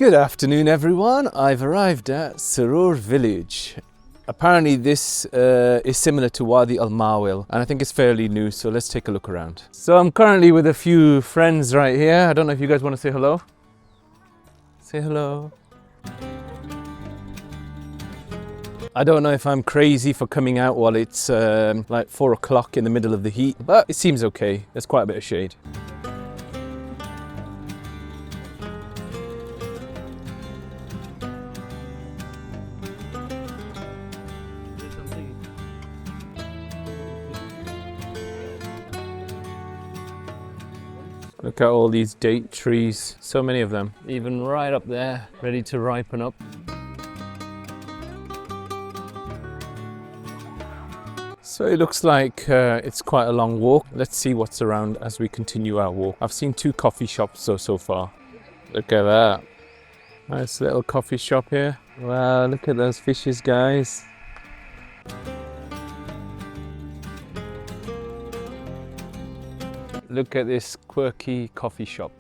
Good afternoon everyone, I've arrived at Suroor Village. Apparently this is similar to Wadi Al Mawil and I think it's fairly new, so let's take a look around. So I'm currently with a few friends right here. I don't know if you guys want to say hello. Say hello. I don't know if I'm crazy for coming out while it's like 4 o'clock in the middle of the heat, but it seems okay. There's quite a bit of shade. Look at all these date trees, so many of them, even right up there, ready to ripen up. So it looks like it's quite a long walk. Let's see what's around as we continue our walk. I've seen 2 coffee shops so far. Look at that. Nice little coffee shop here. Wow, look at those fishes, guys. Look at this quirky coffee shop.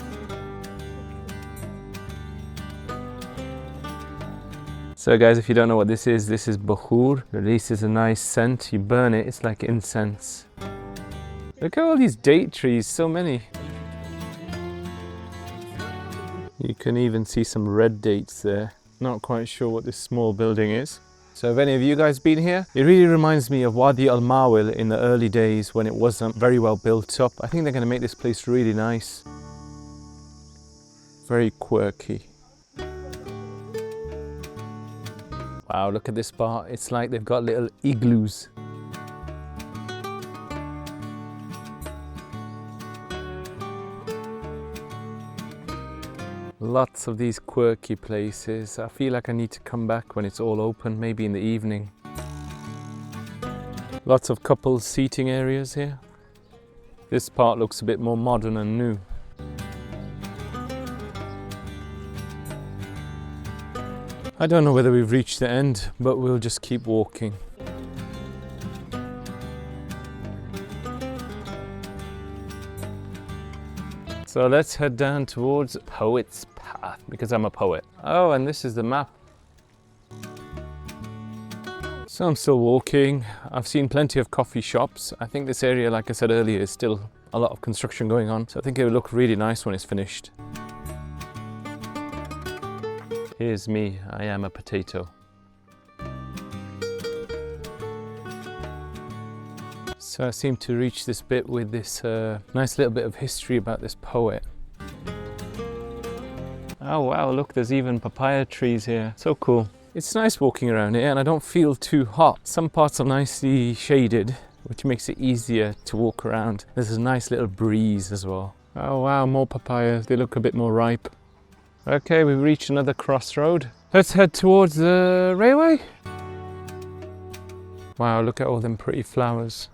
So guys, if you don't know what this is bakhur. Releases a nice scent. You burn it, it's like incense. Look at all these date trees, so many. You can even see some red dates there. Not quite sure what this small building is. So have any of you guys been here? It really reminds me of Wadi Al Mawil in the early days when it wasn't very well built up. I think they're going to make this place really nice. Very quirky. Wow, look at this part. It's like they've got little igloos. Lots of these quirky places. I feel like I need to come back when it's all open, maybe in the evening. Lots of couples seating areas here. This part looks a bit more modern and new. I don't know whether we've reached the end, but we'll just keep walking. So let's head down towards Poet's Path, because I'm a poet. Oh, and this is the map. So I'm still walking. I've seen plenty of coffee shops. I think this area, like I said earlier, is still a lot of construction going on. So I think it will look really nice when it's finished. Here's me, I am a potato. So I seem to reach this bit with this nice little bit of history about this poet. Oh wow, look, there's even papaya trees here. So cool. It's nice walking around here and I don't feel too hot. Some parts are nicely shaded, which makes it easier to walk around. There's a nice little breeze as well. Oh wow, more papayas. They look a bit more ripe. Okay, we've reached another crossroad. Let's head towards the railway. Wow, look at all them pretty flowers.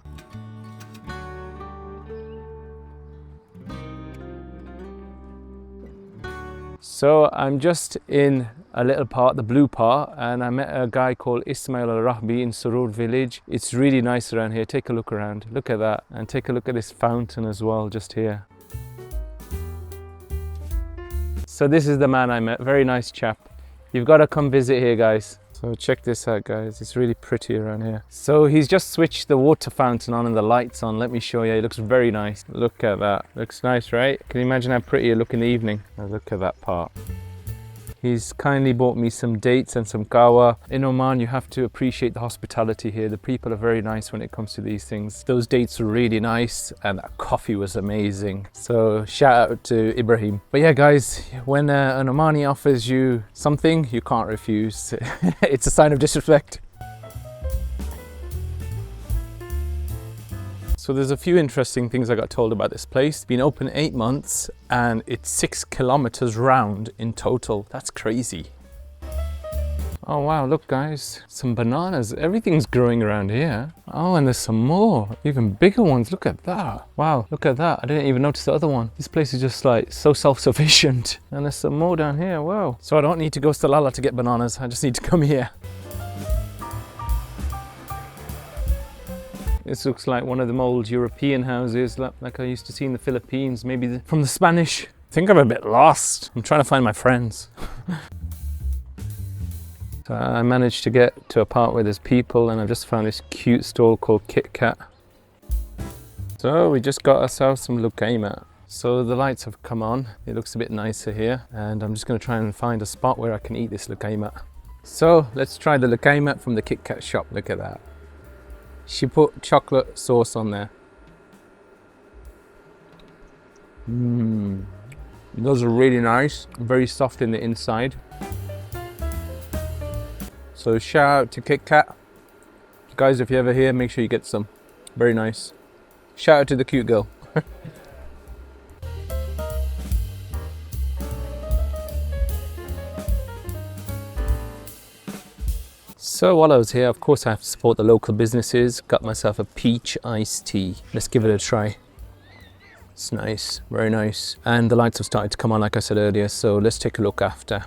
So I'm just in a little part, the blue part, and I met a guy called Ismail Al-Rahbi in Suroor Village. It's really nice around here. Take a look around. Look at that. And take a look at this fountain as well, just here. So this is the man I met. Very nice chap. You've got to come visit here, guys. So check this out, guys. It's really pretty around here. So he's just switched the water fountain on and the lights on. Let me show you. It looks very nice. Look at that. Looks nice, right? Can you imagine how pretty it look in the evening? Now look at that part. He's kindly bought me some dates and some kawa. In Oman, you have to appreciate the hospitality here. The people are very nice when it comes to these things. Those dates were really nice and that coffee was amazing. So shout out to Ibrahim. But yeah, guys, when an Omani offers you something, you can't refuse. It's a sign of disrespect. So there's a few interesting things I got told about this place. It's been open 8 months and it's 6 kilometers round in total. That's crazy. Oh wow, look guys, some bananas. Everything's growing around here. Oh, and there's some more, even bigger ones. Look at that. Wow, look at that. I didn't even notice the other one. This place is just like so self-sufficient. And there's some more down here, wow. So I don't need to go to Salalah to get bananas. I just need to come here. This looks like one of them old European houses like I used to see in the Philippines, maybe from the Spanish I think I'm a bit lost. I'm trying to find my friends. So I managed to get to a part where there's people, and I've just found this cute stall called Kit Kat. So we just got ourselves some Luqaimat. So the lights have come on. It looks a bit nicer here, and I'm just going to try and find a spot where I can eat this Luqaimat. So let's try the Luqaimat from the Kit Kat shop. Look at that. She put chocolate sauce on there. Those are really nice, very soft in the inside. So shout out to Kit Kat. Guys, if you're ever here, make sure you get some. Very nice. Shout out to the cute girl. So while I was here, of course I have to support the local businesses. Got myself a peach iced tea. Let's give it a try. It's nice, very nice. And the lights have started to come on like I said earlier, so let's take a look after.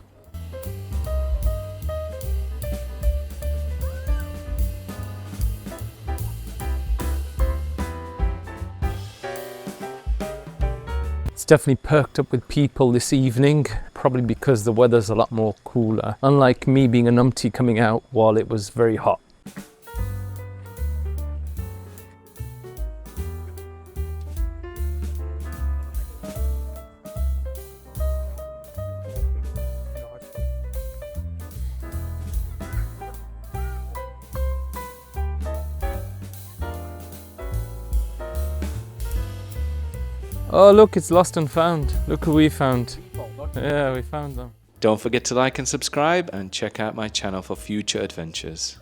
It's definitely perked up with people this evening, probably because the weather's a lot more cooler. Unlike me being a numpty coming out while it was very hot. Oh look, it's lost and found. Look who we found. Yeah, we found them. Don't forget to like and subscribe and check out my channel for future adventures.